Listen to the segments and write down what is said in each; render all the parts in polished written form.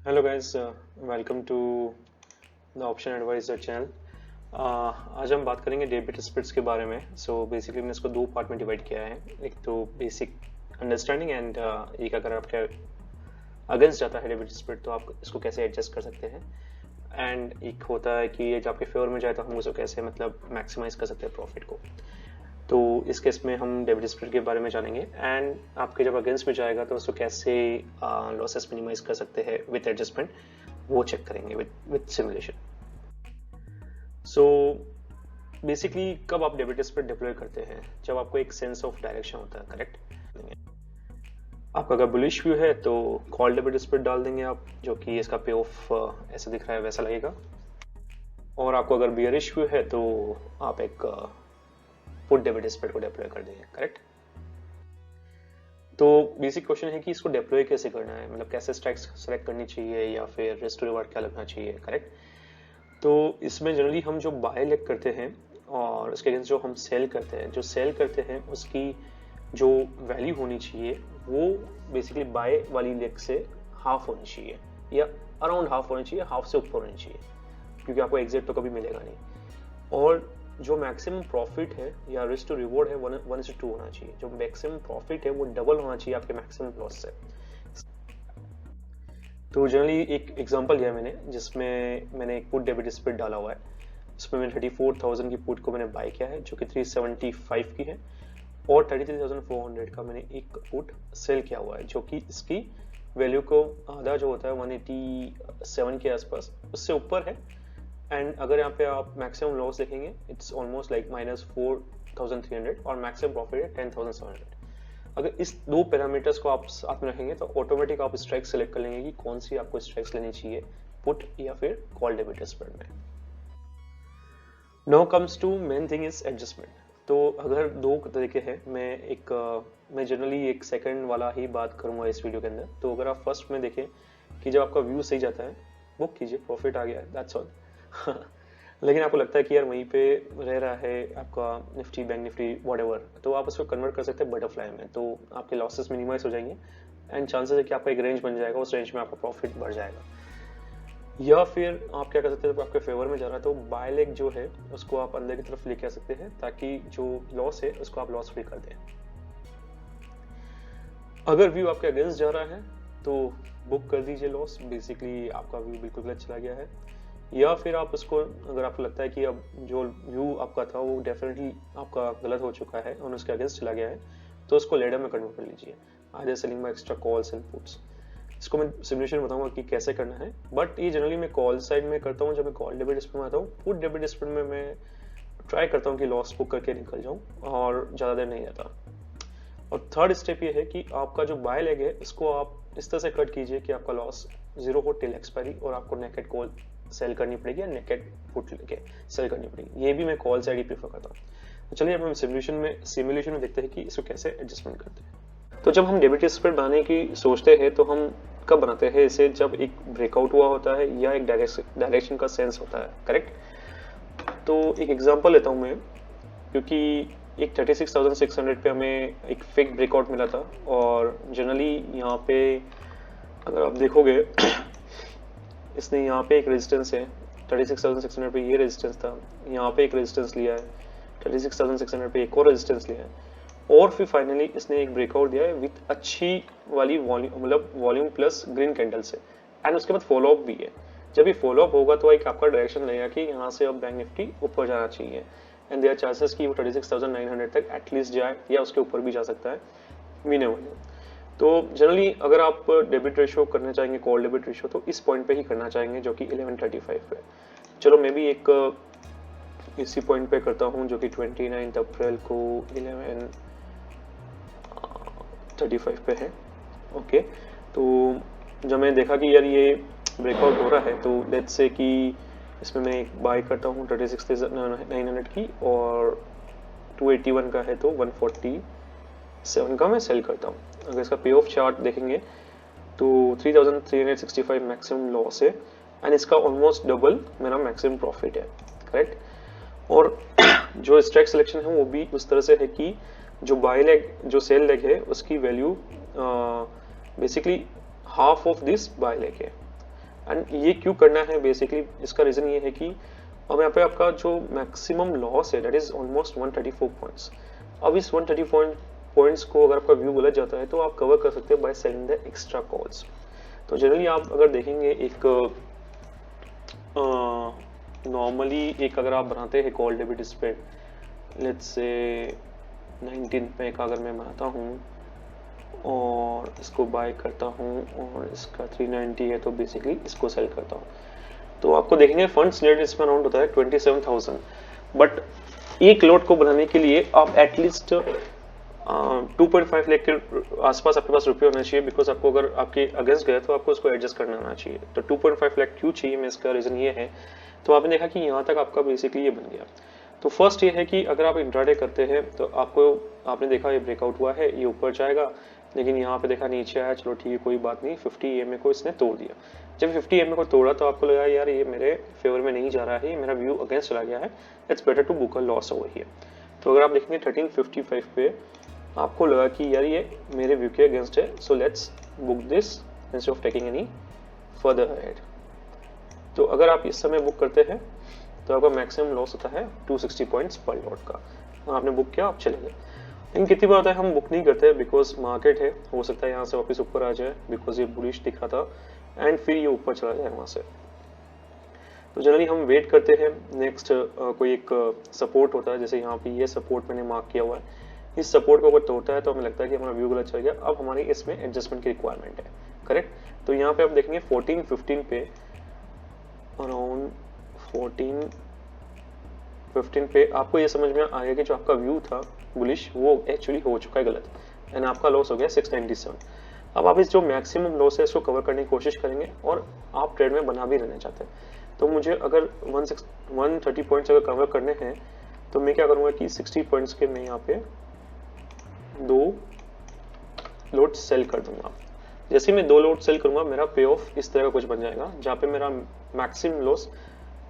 Hello guys, welcome to the option advisor channel. आज हम बात करेंगे डेबिट स्प्लिट्स के बारे में। बेसिकली मैंने इसको दो पार्ट में डिवाइड किया है। एक तो बेसिक अंडरस्टैंडिंग एंड एक अगर आपके अगेंस्ट जाता है डेबिट स्प्लिट तो आप इसको कैसे एडजस्ट कर सकते हैं। एंड एक होता है कि ये जब आपके फेवर में जाए तो हम उसको कैसे मतलब मैक्सिमाइज कर सकते हैं प्रॉफिट को। तो इस केस में हम डेबिट स्प्लिट के बारे में जानेंगे एंड आपके जब अगेंस्ट में जाएगा तो उसको कैसे लॉसेस मिनिमाइज कर सकते हैं विद एडजस्टमेंट, वो चेक करेंगे विद सिमुलेशन। सो बेसिकली कब आप डेबिट स्प्लिट डिप्लॉय करते हैं? जब आपको एक सेंस ऑफ डायरेक्शन होता है, करेक्ट। आपका अगर बुलिश व्यू है तो कॉल डेबिट स्प्लिट डाल देंगे आप, जो कि इसका पे ऑफ ऐसा दिख रहा है वैसा लगेगा। और आपको अगर बियरिश व्यू है तो आप एक पुट डेबिट स्प्लिट को डिप्लॉय कर देंगे, करेक्ट। तो बेसिक क्वेश्चन है कि इसको डिप्लॉय कैसे करना है, मतलब कैसे स्ट्राइक्स सेलेक्ट करनी चाहिए या फिर रिस्क टू रिवार्ड क्या लगना चाहिए, करेक्ट। तो इसमें जनरली हम जो बाय लेग करते हैं और उसके अगेंस्ट जो हम सेल करते हैं, जो सेल करते हैं उसकी जो वैल्यू होनी चाहिए वो बेसिकली बाय वाली लेग से हाफ होनी चाहिए या अराउंड हाफ होनी चाहिए, हाफ से ऊपर होनी चाहिए, क्योंकि आपको एग्जैक्ट तो कभी मिलेगा नहीं। और जो मैक्सिमम प्रॉफिट है या रिस्क टू रिवॉर्ड है 1:2 होना चाहिए। जो मैक्सिमम प्रॉफिट है वो डबल होना चाहिए आपके मैक्सिमम लॉस से। तो जनरली एक एग्जांपल लिया मैंने जिसमें मैंने एक पुट डेबिट स्प्लिट डाला हुआ है। इसमें मैंने 34,000 की पुट को मैंने बाय किया है जो कि 375 की है, और 33,400 का मैंने एक पुट सेल किया हुआ है जो कि इसकी वैल्यू को आधा जो होता है 187 के आसपास उससे ऊपर है। एंड अगर यहाँ पे आप मैक्सिमम लॉस देखेंगे इट्स ऑलमोस्ट लाइक -4,300 और मैक्सिमम प्रॉफिट है 10,700। अगर इस दो पैरामीटर्स को आप साथ में रखेंगे तो ऑटोमेटिक आप स्ट्राइक सेलेक्ट कर लेंगे कि कौन सी आपको स्ट्राइक्स लेनी चाहिए, पुट या फिर कॉल डेबिट स्प्रेड में। Now comes to main thing is adjustment. तो अगर दो तरीके हैं, मैं जनरली एक सेकंड वाला ही बात करूंगा इस वीडियो के अंदर। तो अगर आप फर्स्ट में देखें कि जब आपका व्यू सही जाता है, बुक कीजिए, प्रॉफिट आ गया है, दैट्स ऑल। लेकिन आपको लगता है कि यार वहीं पे रह रहा है आपका निफ्टी, बैंक निफ्टी, व्हाटएवर, तो आप उसको कन्वर्ट कर सकते हैं बटरफ्लाई में। तो आपके लॉसेस मिनिमाइज हो जाएंगे एंड चांसेस है कि आपका एक रेंज बन जाएगा, उस रेंज में आपका प्रॉफिट बढ़ जाएगा। या फिर आप क्या कर सकते हैं, जब आपके फेवर में जा रहा है तो बाय लेग जो है उसको आप अंदर की तरफ लेके आ सकते हैं ताकि जो लॉस है उसको आप लॉस फ्री कर दें। अगर व्यू आपके अगेंस्ट जा रहा है तो बुक कर दीजिए लॉस, बेसिकली आपका व्यू बिल्कुल गलत चला गया है। या फिर आप उसको, अगर आपको लगता है कि अब जो व्यू आपका था वो डेफिनेटली आपका गलत हो चुका है और उसके अगेंस्ट चला गया है, तो उसको लेडर में कन्वर्ट कर लीजिए, either selling buy extra calls and puts. इसको मैं सिमुलेशन बताऊंगा कि कैसे करना है, बट ये जनरली मैं कॉल साइड में करता हूँ। जब मैं कॉल डेबिट स्प्रेड में आता हूँ, पुट डेबिट स्प्रेड में मैं ट्राई करता हूँ कि लॉस बुक करके निकल जाऊँ और ज़्यादा देर नहीं जाता। और थर्ड स्टेप ये है कि आपका जो बाय लेग है इसको आप इस तरह से कट कीजिए कि आपका लॉस 0 हो टिल एक्सपायरी और आपको नेकेड कॉल सेल करनी पड़ेगी या नेकेड पुट लेके सेल करनी पड़ेगी। ये भी मैं कॉल साइड ही प्रीफर करता हूँ। तो चलिए अब हम सिमुलेशन में देखते हैं कि इसको कैसे एडजस्टमेंट करते हैं। तो जब हम डेबिट स्प्रेड बनाने की सोचते हैं तो हम कब बनाते हैं इसे? जब एक ब्रेकआउट हुआ होता है या एक डायरेक्शन का सेंस होता है, करेक्ट। तो एक एग्जांपल लेता हूँ मैं, क्योंकि एक 36,600 पे हमें एक फेक ब्रेकआउट मिला था और जनरली यहाँ पे अगर आप देखोगे इसने यहाँ पे एक रेजिस्टेंस है 36,600 पे, ये रेजिस्टेंस था, यहाँ पे एक रेजिस्टेंस लिया है 36,600 पे, एक और रेजिस्टेंस लिया है, और फिर फाइनली इसने एक ब्रेकआउट दिया है विथ अच्छी वाली वॉल्यूम, मतलब वॉल्यूम प्लस ग्रीन कैंडल से, एंड उसके बाद फॉलो अप भी है। जब ये फॉलो अप होगा तो एक आपका डायरेक्शन लगेगा कि यहाँ से अब बैंक निफ्टी ऊपर जाना चाहिए, एंड देयर चांसेस कि वो 36,900 तक एटलीस्ट जाए या उसके ऊपर भी जा सकता है मिनिमम। तो जनरली अगर आप डेबिट रेशियो करना चाहेंगे, कॉल डेबिट रेशियो, तो इस पॉइंट पे ही करना चाहेंगे जो कि 11:35 पे। चलो मैं भी एक इसी पॉइंट पे करता हूँ जो कि 29 अप्रैल को 11:35 पे है। ओके, तो जब मैंने देखा कि यार ये ब्रेकआउट हो रहा है तो लेट्स से कि इसमें मैं एक बाय करता हूँ 36,900 की, और 281 का है तो 147 का मैं सेल करता हूँ। अगर इसका पे ऑफ चार्ट देखेंगे तो 3,365 मैक्सिमम लॉस है एंड इसका ऑलमोस्ट डबल मेरा मैक्सिमम प्रॉफिट है, करेक्ट। और जो स्ट्राइक सिलेक्शन है वो भी उस तरह से है कि जो बाय लेग, जो सेल लेग है उसकी value basically half of this by leg है। एंड ये क्यों करना है बेसिकली, इसका रीजन ये है कि अब यहाँ पे आपका जो मैक्सिमम लॉस है दैट इज ऑलमोस्ट 134 पॉइंट्स। अब इस 134 पॉइंट्स को अगर आपका व्यू गलत जाता है तो आप कवर कर सकते हैं by selling the extra calls. तो जनरली आप अगर देखेंगे एक नॉर्मली एक अगर आप बनाते हैं call debit spread, let's say 19 पे का अगर मैं बनाता हूँ और इसको बाय करता हूँ और इसका 390 है तो बेसिकली इसको सेल करता हूँ, तो आपको देखेंगे फंड्स नेट इसमें अराउंड होता है 27,000। बट एक लोट को बनाने के लिए आप एटलीस्ट 2.5 लाख के आसपास आपके पास रुपये होना चाहिए, बिकॉज आपको अगर आपके अगेंस्ट गया तो आपको उसको एडजस्ट करना आना चाहिए। तो 2.5 लाख क्यों चाहिए, मैं इसका रीजन ये है, तो आपने देखा कि यहाँ तक आपका बेसिकली ये बन गया। तो फर्स्ट ये है कि अगर आप इंट्राडे करते हैं तो आपको आपने देखा ये ब्रेकआउट हुआ है, ये ऊपर जाएगा, लेकिन यहाँ पे देखा नीचे आया, चलो ठीक है कोई बात नहीं, 50 EMA को इसने तोड़ दिया। जब 50 EMA को तोड़ा तो आपको लगा यार ये मेरे फेवर में नहीं जा रहा है, ये मेरा व्यू अगेंस्ट चला गया है, it's better to book a loss over here. तो अगर आप देखेंगे 1355 पे आपको लगा कि यार ये मेरे व्यू के अगेंस्ट है, so let's book this instead of taking any further ahead. तो अगर आप इस समय बुक करते हैं तो आपका मैक्सिमम लॉस होता है 260 पॉइंट्स पर लॉट का। आपने बुक किया, आप चले गए। लेकिन कितनी बार होता है हम बुक नहीं करते बिकॉज मार्केट है, हो सकता है यहाँ से वापस ऊपर आ जाए बिकॉज ये बुलिश दिख रहा था एंड फिर ये ऊपर चला जाए वहाँ से। तो जनरली हम वेट करते हैं नेक्स्ट कोई एक सपोर्ट होता है, जैसे यहाँ पे ये सपोर्ट मैंने मार्क किया हुआ है, इस सपोर्ट को अगर तोड़ता है तो हमें लगता है कि हमारा व्यू गलत चल गया, अब हमारी इसमें एडजस्टमेंट की रिक्वायरमेंट है, करेक्ट। तो यहाँ पे आप देखेंगे 14-15 पे अराउंड 14-15 पे आपको ये समझ में आएगा कि जो आपका व्यू था बुलिश वो एक्चुअली हो चुका है गलत, एंड आपका लॉस हो गया 697। अब आप इस जो मैक्सिमम लॉस है इसको कवर करने की कोशिश करेंगे और आप ट्रेड में बना भी रहना चाहते हैं। तो मुझे अगर 130 पॉइंट्स अगर कवर करने हैं तो मैं क्या करूँगा कि 60 पॉइंट्स के मैं यहाँ पे 2 लोड सेल कर दूंगा। जैसे ही मैं 2 लोड सेल करूंगा मेरा पे ऑफ इस तरह का कुछ बन जाएगा जहाँ पे मेरा मैक्सिमम लॉस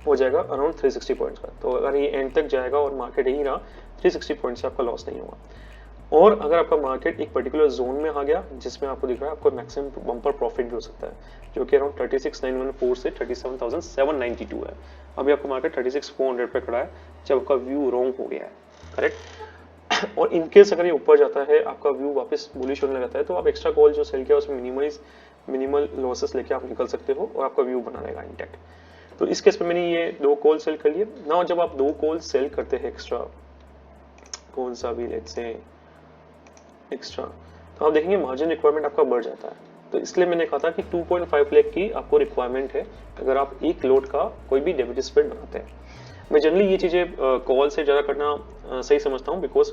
हो जाएगा अराउंड 360 पॉइंट्स का। तो अगर ये एंड तक जाएगा और मार्केट यही रहा 360 पॉइंट्स से आपका लॉस नहीं होगा। और अगर आपका मार्केट एक पर्टिकुलर जोन में आ गया जिसमें आपको दिख रहा है आपको मैक्सिमम बम्पर प्रॉफिट भी हो सकता है, जो कि अराउंड 36,914 से 37,792 है। अभी आपका मार्केट 36,400 पे खड़ा है जब आपका व्यू रॉन्ग हो गया है, करेक्ट। और इनकेस अगर ये ऊपर जाता है आपका व्यू वापस बुलिश होने लगता है तो आप एक्स्ट्रा कॉल जो सेल किया उसमें मिनिमल लॉसेस लेके आप निकल सकते हो और आपका व्यू बना रहेगा इंटैक्ट। तो इस केस में मैंने ये 2 कॉल सेल कर लिए ना। जब आप 2 कॉल सेल करते हैं एक्स्ट्रा, कौन सा भी लेट्स से एक्स्ट्रा, तो आप देखेंगे मार्जिन रिक्वायरमेंट आपका बढ़ जाता है। तो इसलिए मैंने कहा था कि 2.5 लाख की आपको रिक्वायरमेंट है अगर आप एक लोड का कोई भी डेबिट स्प्रेड बनाते हैं। मैं जनरली ये चीज़ें कॉल से ज़्यादा करना सही समझता हूँ बिकॉज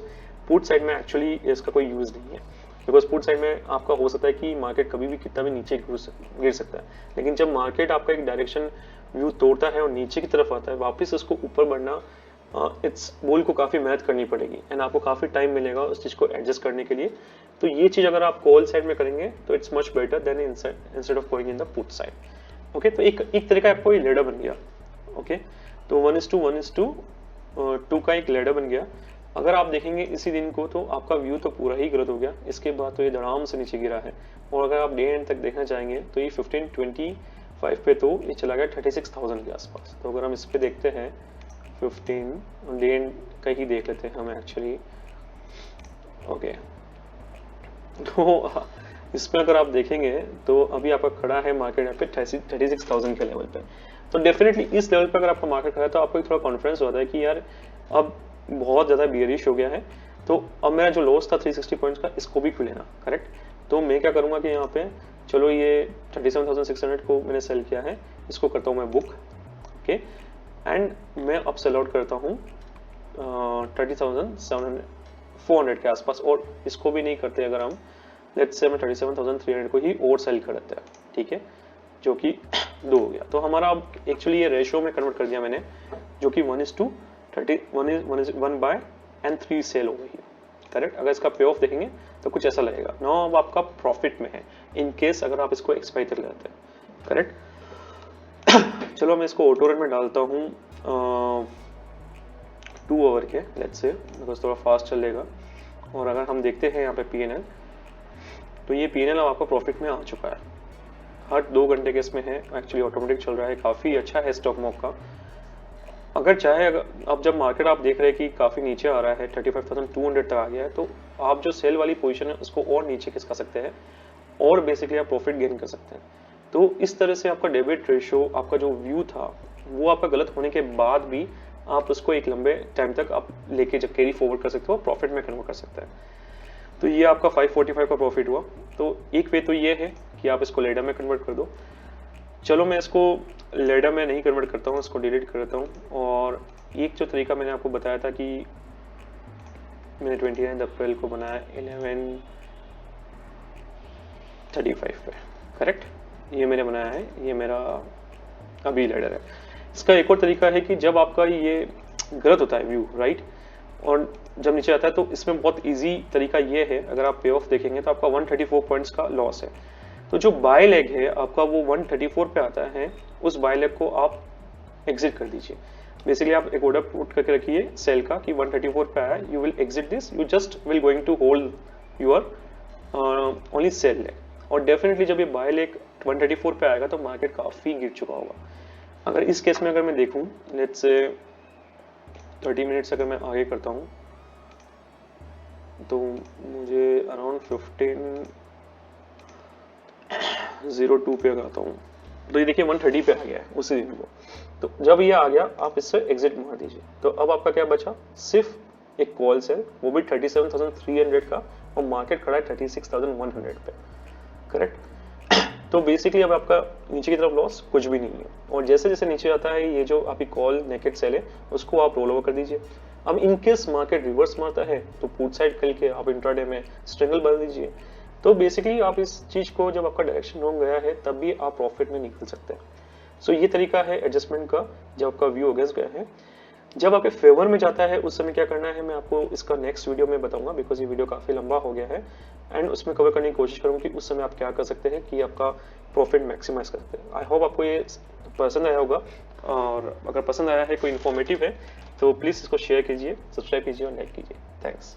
पुट साइड में एक्चुअली इसका कोई यूज़ नहीं है। बिकॉज पुट साइड में आपका हो सकता है कि मार्केट कभी भी कितना भी नीचे गिर सकता है, लेकिन जब मार्केट आपका एक डायरेक्शन व्यू तोड़ता है और नीचे की तरफ आता है वापस उसको ऊपर बढ़ना, इट्स बुल को काफ़ी मेहनत करनी पड़ेगी एंड आपको काफ़ी टाइम मिलेगा उस चीज़ को एडजस्ट करने के लिए। तो ये चीज़ अगर आप कॉल साइड में करेंगे तो it's much better than instead of going in the put side. Okay, तो एक तरह का आपको ये लेडर बन गया। ओके, तो 1:1:2 का एक लेडर बन गया। अगर आप देखेंगे इसी दिन को तो आपका व्यू तो पूरा ही गलत हो गया, इसके बाद तो ये धड़ाम से नीचे गिरा है। और अगर आप डे एंड तक देखना चाहेंगे तो ये 1525 पे तो ये चला गया 36,000 के आसपास। तो अगर हम इस पे देखते हैं 15 डे एंड का ही देख लेते हैं हम एक्चुअली। ओके, तो इसमें अगर आप देखेंगे तो अभी आपका खड़ा है मार्केट यहाँ पे 36,000 के लेवल पे। तो डेफिनेटली इस लेवल पे अगर आपका मार्केट खड़ा है तो आपको एक थोड़ा कॉन्फिडेंस होता है कि यार अब बहुत ज़्यादा बियरिश हो गया है, तो अब मेरा जो लॉस था 360 पॉइंट्स का इसको भी क्यों लेना, करेक्ट। तो मैं क्या करूँगा कि यहाँ पे चलो ये 37,600 को मैंने सेल किया है, इसको करता हूँ मैं बुक। ओके, एंड मैं अब सेल आउट करता हूँ 30,400 के आसपास, और इसको भी नहीं करते अगर हम लेट्स से मैं 37,300 को ही और सेल कर देते हैं, ठीक है, जो कि 2 हो गया। तो हमारा अब एक्चुअली ये रेशियो में कन्वर्ट कर दिया मैंने, जो कि 1:3 सेल हो गई, करेक्ट। अगर इसका पे ऑफ देखेंगे तो कुछ ऐसा लगेगा ना, अब आपका प्रॉफिट में है इन केस अगर आप इसको एक्सपायर कर लेते हैं, करेक्ट। चलो मैं इसको ऑटो रन में डालता हूँ 2 आवर के लेट्स से, बिकॉज थोड़ा फास्ट चलेगा। और अगर हम देखते हैं यहाँ पे पीएनएल, तो ये पीएनएल अब आपका प्रॉफिट में आ चुका है। हर 2 घंटे के इसमें है, एक्चुअली ऑटोमेटिक चल रहा है, काफ़ी अच्छा है स्टॉक मॉक का। अगर चाहे अब जब मार्केट आप देख रहे हैं कि काफ़ी नीचे आ रहा है, 35,200 तक आ गया है, तो आप जो सेल वाली पोजीशन है उसको और नीचे खिसका सकते हैं और बेसिकली आप प्रॉफिट गेन कर सकते हैं। तो इस तरह से आपका डेबिट रेशियो, आपका जो व्यू था वो आपका गलत होने के बाद भी आप उसको एक लंबे टाइम तक आप लेके जब कैरी फॉरवर्ड कर सकते हो, प्रॉफिट में कन्वर्ट कर सकते हैं। तो ये आपका 545 का प्रॉफिट हुआ। तो एक वे तो ये है कि आप इसको लेडर में कन्वर्ट कर दो। चलो मैं इसको लेडर में नहीं कन्वर्ट करता हूँ, इसको डिलीट कर देता हूँ। और एक जो तरीका मैंने आपको बताया था कि मैंने 29 अप्रैल को बनाया 11:35 पे, करेक्ट, ये मैंने बनाया है, ये मेरा अभी लेडर है। इसका एक और तरीका है कि जब आपका ये गलत होता है व्यू, राइट, और जब नीचे आता है तो इसमें बहुत इजी तरीका ये है, अगर आप पे ऑफ देखेंगे तो आपका 134 पॉइंट्स का लॉस है। तो जो बाय लेग है आपका वो 134 पे आता है, उस बाय लेग को आप एग्जिट कर दीजिए। बेसिकली आप एक ऑर्डर पुट करके रखिए सेल का कि 134 पे आया, you will exit this, you just will going to hold your only sell leg. और डेफिनेटली जब ये बाय लेग 134 पे आएगा तो मार्केट काफी गिर चुका होगा। अगर इस केस में अगर मैं देखूं, लेट्स से 30 मिनट्स अगर मैं आगे करता हूं तो मुझे अराउंड 15:02 पे अगर आता हूं तो ये देखिए 130 पे आ गया है उसी दिन को। तो जब ये आ गया आप इससे एग्जिट मार दीजिए। तो अब आपका क्या बचा, सिर्फ एक कॉल सेल, वो भी 37,300 का, और मार्केट खड़ा है 36,100 पे, करेक्ट। तो बेसिकली अब आपका नीचे की तरफ लॉस कुछ भी नहीं है। और जैसे जैसे नीचे आता है ये जो आपकी कॉल नेकेड सेल है उसको आप रोल ओवर कर दीजिए। अब इनकेस मार्केट रिवर्स मारता है तो पुट साइड कल के आप इंट्राडे में स्ट्रगल बना दीजिए। तो बेसिकली आप इस चीज को, जब आपका डायरेक्शन रॉन्ग गया है तब भी आप प्रॉफिट में निकल सकते हैं। सो ये तरीका है एडजस्टमेंट का जब आपका व्यू अगेंस्ट गया है। जब आपके फेवर में जाता है उस समय क्या करना है मैं आपको इसका नेक्स्ट वीडियो में बताऊंगा, बिकॉज ये वीडियो काफी लंबा हो गया है एंड उसमें कवर करने की कोशिश करूंगा कि उस समय आप क्या कर सकते हैं कि आपका प्रॉफिट मैक्सिमाइज कर सकते हैं। आई होप आपको ये पसंद आया होगा, और अगर पसंद आया है, कोई इन्फॉर्मेटिव है, तो प्लीज इसको शेयर कीजिए, सब्सक्राइब कीजिए और लाइक कीजिए। थैंक्स।